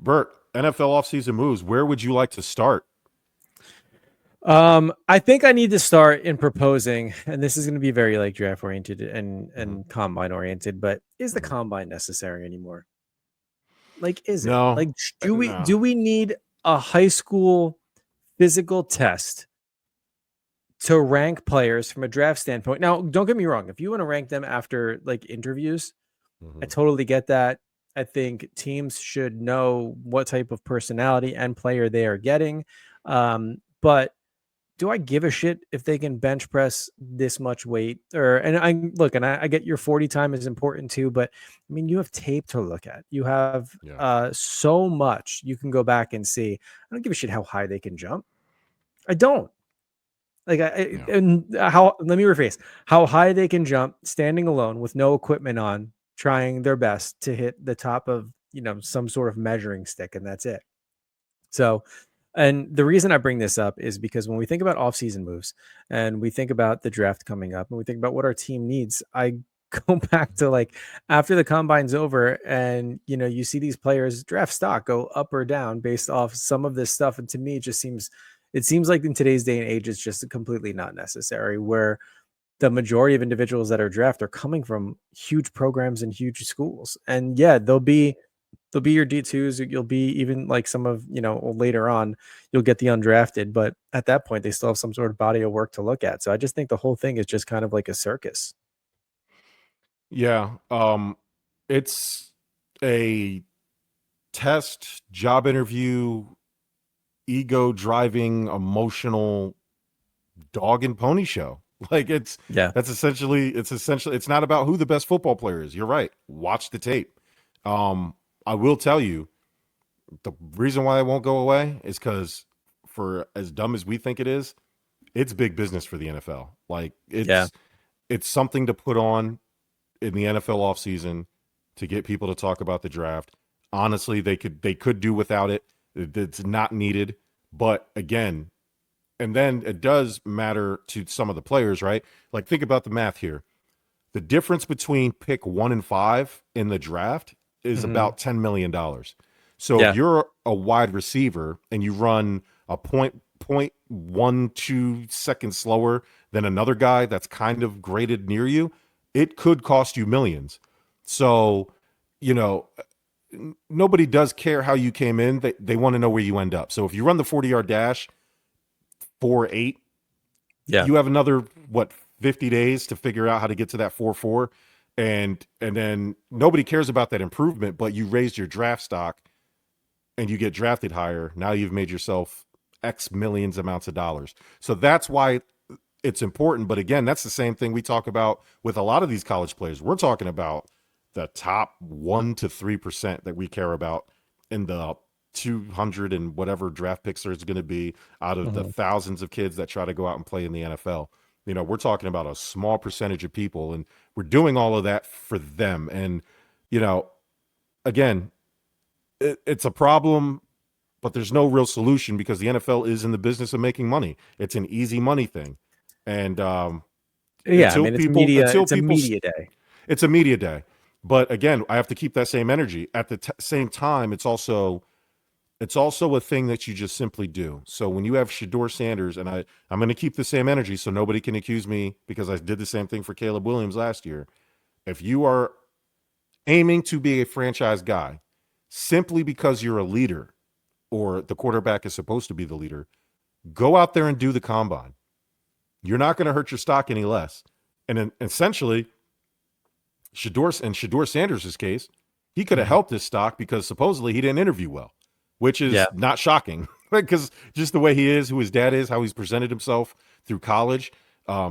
Bert, NFL offseason moves. Where would you like to start? I think I need to start in proposing, and this is going to be very like draft oriented and Hmm. combine oriented. But is the Hmm. combine necessary anymore? Like, is it? No, Like, do we no. do we need a high school physical test to rank players from a draft standpoint? Now, don't get me wrong. If you want to rank them after like interviews, I Hmm. totally get that. I think teams should know what type of personality and player they are getting. But do I give a shit if they can bench press this much weight? Or and I look and I get your 40 time is important too, but I mean you have tape to look at. You have Yeah, so much you can go back and see. I don't give a shit how high they can jump. I don't. Like yeah. and how let me rephrase how high they can jump standing alone with no equipment on, trying their best to hit the top of some sort of measuring stick, and that's it. So, and the reason I bring this up is because when we think about offseason moves and we think about the draft coming up and we think about what our team needs, I go back to like after the combine's over and you see these players draft stock go up or down based off some of this stuff. And to me, it seems like in today's day and age, it's just completely not necessary where the majority of individuals that are drafted are coming from huge programs and huge schools. And yeah, they'll be your D2s. You'll be even like some of, later on, you'll get the undrafted. But at that point, they still have some sort of body of work to look at. So I just think the whole thing is just kind of like a circus. Yeah. It's a test, job interview, ego driving, emotional dog and pony show. Like Yeah. it's not about who the best football player is. You're right. Watch the tape. I will tell you the reason why it won't go away is because for as dumb as we think it is, it's big business for the NFL. Like Yeah. it's something to put on in the NFL offseason to get people to talk about the draft. Honestly, they could do without it. It's not needed. But again, and then it does matter to some of the players, right? Like think about the math here. The difference between pick 1 and 5 in the draft is Hmm. about $10 million. So if Yeah. you're a wide receiver and you run a point 1 2 seconds slower than another guy that's kind of graded near you, it could cost you millions. So, you know, nobody does care how you came in. They want to know where you end up. So if you run the 40-yard dash 4.8, Yeah. you have another what 50 days to figure out how to get to that 4.4, and then nobody cares about that improvement, but you raised your draft stock and you get drafted higher. Now you've made yourself X millions amounts of dollars. So that's why it's important. But again, that's the same thing we talk about with a lot of these college players. We're talking about the top 1 to 3% that we care about in the 200 and whatever draft picks there's going to be out of the Hmm. thousands of kids that try to go out and play in the NFL. We're talking about a small percentage of people, and we're doing all of that for them. And, you know, again, it's a problem, but there's no real solution because the NFL is in the business of making money. It's an easy money thing. And Yeah. I mean, it's media. until It's a people, media day. it's a media day. But again, I have to keep that same energy. At the same time, it's also a thing that you just simply do. So when you have Shedeur Sanders, and I'm going to keep the same energy so nobody can accuse me because I did the same thing for Caleb Williams last year. If you are aiming to be a franchise guy simply because you're a leader or the quarterback is supposed to be the leader, go out there and do the combine. You're not going to hurt your stock any less. And then essentially, Shedeur Sanders' case, he could have Mhm. helped his stock because supposedly he didn't interview well, which Yeah. is not shocking because just the way he is, who his dad is, how he's presented himself through college.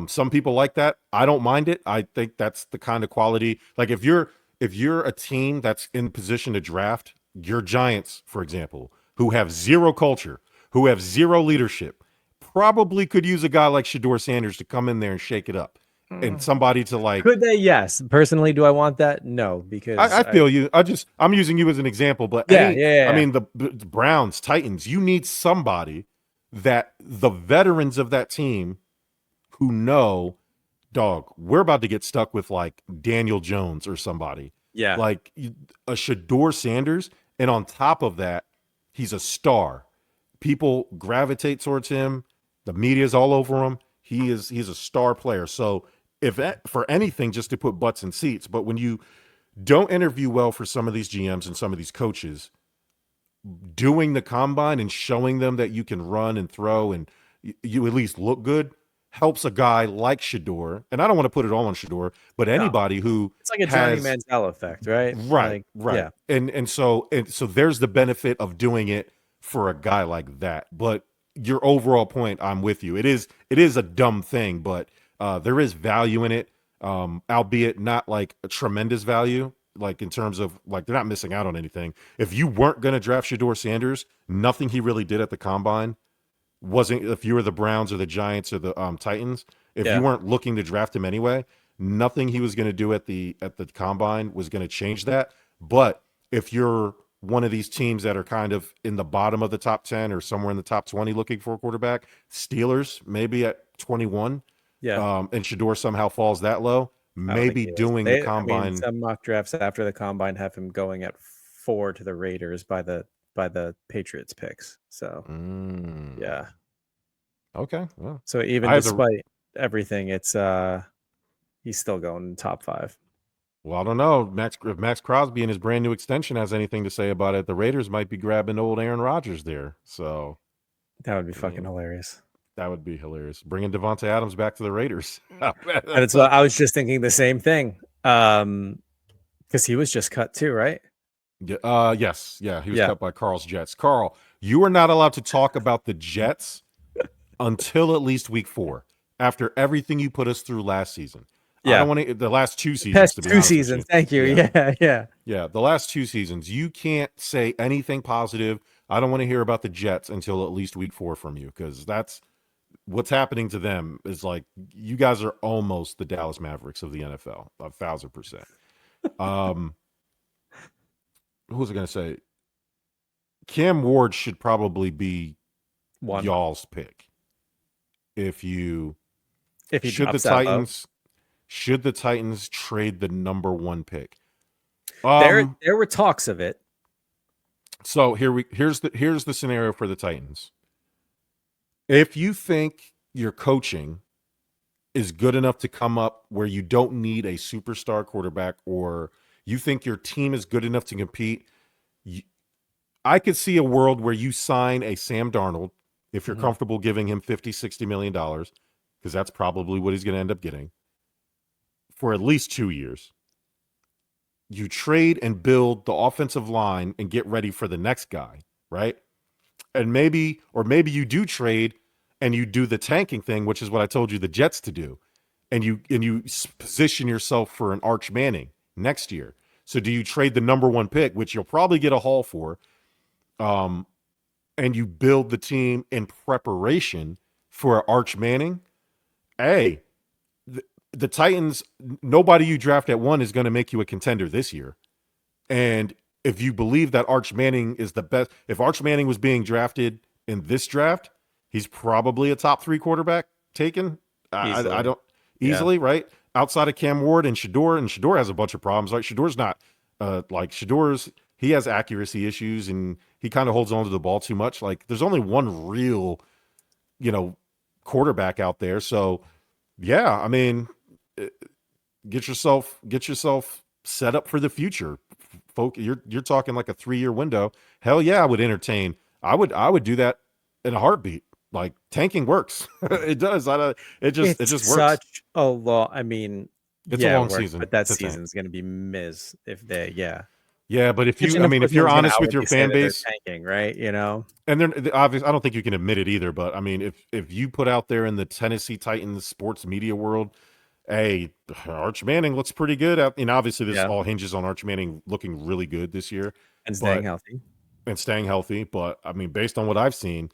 Some people like that. I don't mind it. I think that's the kind of quality. Like if you're a team that's in position to draft, your Giants, for example, who have zero culture, who have zero leadership, probably could use a guy like Shedeur Sanders to come in there and shake it up, and Mm. somebody to like. Could they? Yes. Personally, do I want that? No, because I feel you. I'm using you as an example, but yeah, yeah, I yeah. mean the Browns, Titans, you need somebody that the veterans of that team who know, dog, we're about to get stuck with like Daniel Jones or somebody Yeah. like a Shedeur Sanders. And on top of that, he's a star. People gravitate towards him. The media's all over him. He's a star player. So if that, for anything, just to put butts in seats. But when you don't interview well for some of these GMs and some of these coaches, doing the combine and showing them that you can run and throw and you at least look good helps a guy like Shedeur. And I don't want to put it all on Shedeur, but No, anybody who it's like a Johnny has Manziel effect, right? right, Like, right. yeah, And so there's the benefit of doing it for a guy like that. But your overall point, I'm with you. It is a dumb thing, but there is value in it, albeit not like a tremendous value. Like in terms of like they're not missing out on anything. If you weren't going to draft Shedeur Sanders, nothing he really did at the combine wasn't. If you were the Browns or the Giants or the Titans, if you yeah, weren't looking to draft him anyway, nothing he was going to do at the combine was going to change that. But if you're one of these teams that are kind of in the bottom of the top 10 or somewhere in the top 20 looking for a quarterback, Steelers maybe at 21, yeah. and Shedeur somehow falls that low, I don't think maybe he is. doing the I mean, combine. some mock drafts after the combine have him going at 4 to the Raiders by the Patriots picks. So Mm, yeah. okay. Well, So even I had to. despite everything, it's he's still going in top 5. Well, I don't know. If Max Crosby and his brand new extension has anything to say about it, the Raiders might be grabbing old Aaron Rodgers there. So, That would be I fucking mean, hilarious. that would be hilarious. Bringing Devontae Adams back to the Raiders. And That's it's I was just thinking the same thing. Because he was just cut too, right? yes, yeah. He was Yeah. cut by Carl's Jets. Carl, you are not allowed to talk about the Jets until at least week 4. After everything you put us through last season, I don't Yeah. want to. The last 2 seasons, Past to be 2 honest with you. seasons. Thank you. Yeah. Yeah, yeah. Yeah, the last 2 seasons, you can't say anything positive. I don't want to hear about the Jets until at least week 4 from you, because that's what's happening to them is like you guys are almost the Dallas Mavericks of the NFL, 1,000%. Um, who was I going to say? Cam Ward should probably be 1. y'all's pick. If you If he should the drops that low. Titans trade the number 1 pick? There were talks of it. So here's the scenario for the Titans. If you think your coaching is good enough to come up where you don't need a superstar quarterback, or you think your team is good enough to compete, I could see a world where you sign a Sam Darnold if you're comfortable giving him $50-60 million, because that's probably what he's going to end up getting for at least 2 years. You trade and build the offensive line and get ready for the next guy, right? And maybe you do trade and you do the tanking thing, which is what I told you the Jets to do, and you position yourself for an Arch Manning next year. So do you trade the number 1 pick, which you'll probably get a haul for, and you build the team in preparation for Arch Manning? Hey, the Titans, nobody you draft at 1 is going to make you a contender this year. And if you believe that Arch Manning is the best, if Arch Manning was being drafted in this draft, he's probably a top 3 quarterback taken. I don't easily, right? Outside of Cam Ward and Shedeur has a bunch of problems. Like Shedeur's not he has accuracy issues and he kind of holds on to the ball too much. Like there's only one real, quarterback out there. So yeah, I mean, get yourself set up for the future. Folk, you're talking like a 3-year window. Hell yeah, I would entertain. I would do that in a heartbeat. Like tanking works. It does. It just works. Such a long. I mean, it's a long season, but that to tank. season's going to be miz if they. Yeah, but if Which, you, I mean, if you're honest with your fan base, tanking, right? and they're obvious, I don't think you can admit it either. But I mean, if you put out there in the Tennessee Titans sports media world, hey, Arch Manning looks pretty good. Obviously this all hinges on Arch Manning looking really good this year and staying healthy. But I mean, based on what I've seen,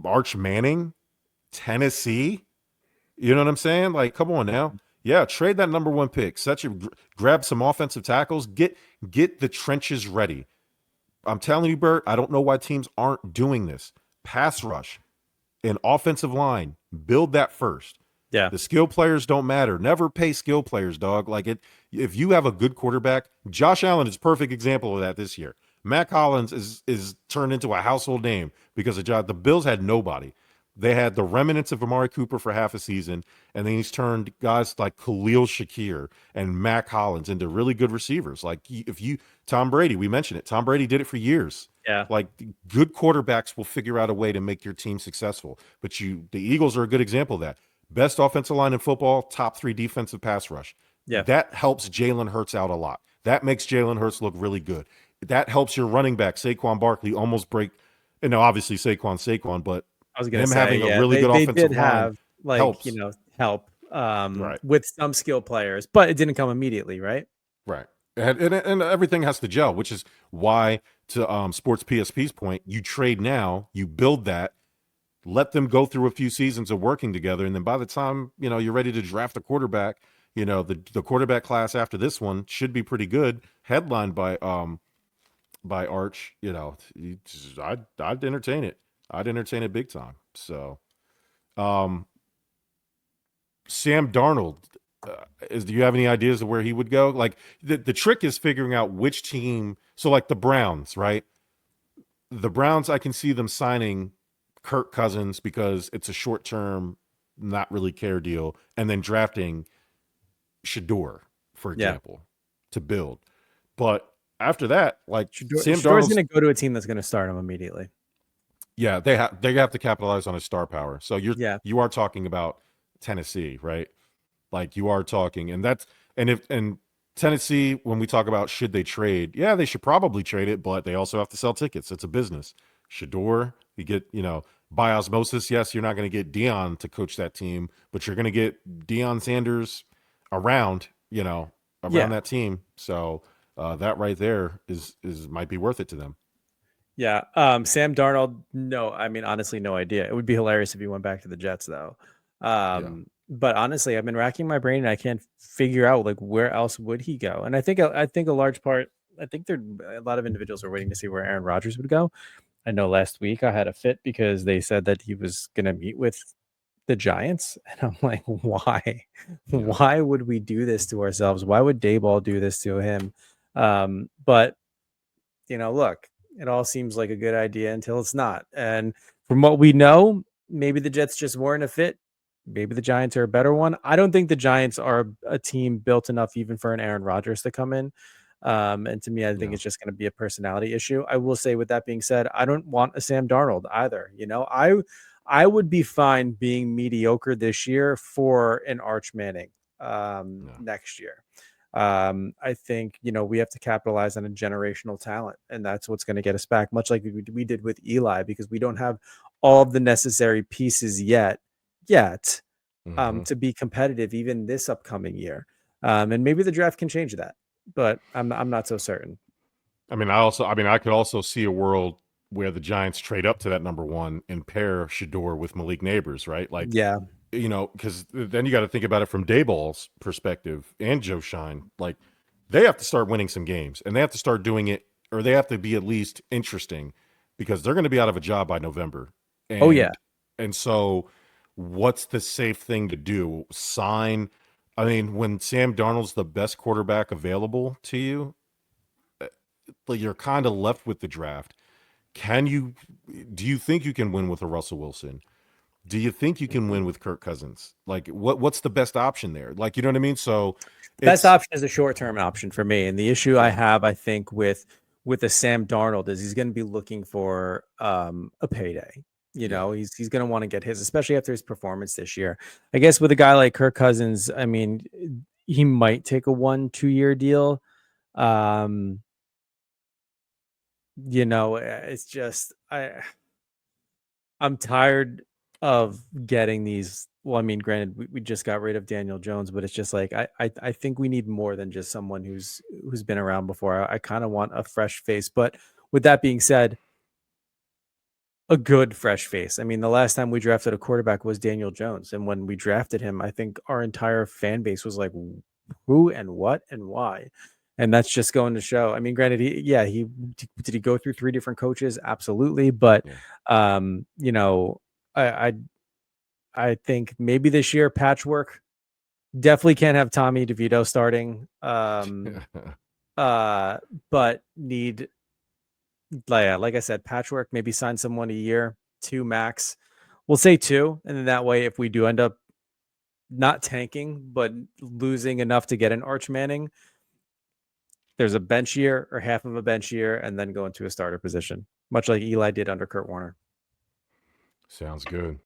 Arch Manning, Tennessee, you know what I'm saying? Like, come on now. Yeah, trade that number 1 pick. Grab some offensive tackles. Get the trenches ready. I'm telling you, Bert, I don't know why teams aren't doing this. Pass rush and offensive line. Build that first. Yeah. The skill players don't matter. Never pay skill players, dog. Like if you have a good quarterback, Josh Allen is a perfect example of that this year. Matt Collins is turned into a household name because of job. The Bills had nobody. They had the remnants of Amari Cooper for half a season, and then he's turned guys like Khalil Shakir and Matt Collins into really good receivers. Like if you Tom Brady, we mentioned it. Tom Brady did it for years. Yeah. Like good quarterbacks will figure out a way to make your team successful. But the Eagles are a good example of that. Best offensive line in football, top 3 defensive pass rush. Yeah. That helps Jalen Hurts out a lot. That makes Jalen Hurts look really good. That helps your running back, Saquon Barkley, almost break. And now obviously Saquon, but I was gonna them say, having a yeah, really good they did offensive line have like, helps. help Right. with some skill players, but it didn't come immediately, right? Right. And everything has to gel, which is why, to Sports PSP's point, you trade now, you build that, let them go through a few seasons of working together, and then by the time you're ready to draft a quarterback, the quarterback class after this one should be pretty good, headlined by Arch. I'd entertain it. I'd entertain it big time. So, um, Sam Darnold, do you have any ideas of where he would go? Like the trick is figuring out which team. So like the Browns, right? The Browns, I can see them signing Kirk Cousins because it's a short term, not really care deal, and then drafting Shedeur, for Yeah. example, to build. But after that, like Sam Shadour's Darnold's, gonna go to a team that's gonna start him immediately. yeah, they have to capitalize on his star power. So Yeah. you are talking about Tennessee, right? Like you are talking, and Tennessee, when we talk about should they trade, yeah, they should probably trade it, but they also have to sell tickets. It's a business. Shador, you get, by osmosis, yes, you're not going to get Dion to coach that team, but you're going to get Deion Sanders around, around Yeah. that team. So that right there is might be worth it to them. Yeah. Sam Darnold, no, I mean, honestly, no idea. It would be hilarious if he went back to the Jets, though. Yeah, But honestly, I've been racking my brain and I can't figure out like where else would he go. And I think a large part, I think there a lot of individuals are waiting to see where Aaron Rodgers would go. I know last week I had a fit because they said that he was going to meet with the Giants, and I'm like, why? yeah, Why would we do this to ourselves? Why would Dayball do this to him? But look, it all seems like a good idea until it's not. And from what we know, maybe the Jets just weren't a fit. Maybe the Giants are a better one. I don't think the Giants are a team built enough even for an Aaron Rodgers to come in. And to me, I think yeah, it's just going to be a personality issue. I will say, with that being said, I don't want a Sam Darnold either. I would be fine being mediocre this year for an Arch Manning yeah, next year. I think we have to capitalize on a generational talent, and that's what's going to get us back, much like we did with Eli, because we don't have all of the necessary pieces yet hmm to be competitive even this upcoming year. And maybe the draft can change that, but I'm not so certain. I could also see a world where the Giants trade up to that number one and pair Shador with Malik Neighbors, right? Like, Yeah. because then you got to think about it from Dayball's perspective and Joe Shine. Like, they have to start winning some games, and they have to start doing it, or they have to be at least interesting, because they're going to be out of a job by November. Oh yeah. And so, what's the safe thing to do? Sign. I mean, when Sam Darnold's the best quarterback available to you, like you're kind of left with the draft. Can you? Do you think you can win with a Russell Wilson? Do you think you can win with Kirk Cousins? Like, what's the best option there? Like, you know what I mean? So, Best it's option is a short term option for me. And the issue I yeah, have, I think, with a Sam Darnold is he's going to be looking for a payday. yeah, He's going to want to get his, especially after his performance this year. I guess with a guy like Kirk Cousins, I mean, he might take a 1-2 year deal. Um, it's just I'm tired of getting these. Well, I mean, granted, we just got rid of Daniel Jones, but it's just like I think we need more than just someone who's been around before. I kind of want a fresh face. But with that being said, a good fresh face. I mean, the last time we drafted a quarterback was Daniel Jones, and when we drafted him, I think our entire fan base was like, "Who and what and why?" And that's just going to show. I mean, granted, he did he go through 3 different coaches? Absolutely, but yeah. um, you know, I I I think maybe this year patchwork. Definitely can't have Tommy DeVito starting. Uh, but need. like I said, patchwork, maybe sign someone a year, 2 max. We'll say 2, and then that way, if we do end up not tanking but losing enough to get an Arch Manning, there's a bench year or half of a bench year, and then go into a starter position, much like Eli did under Kurt Warner. Sounds good.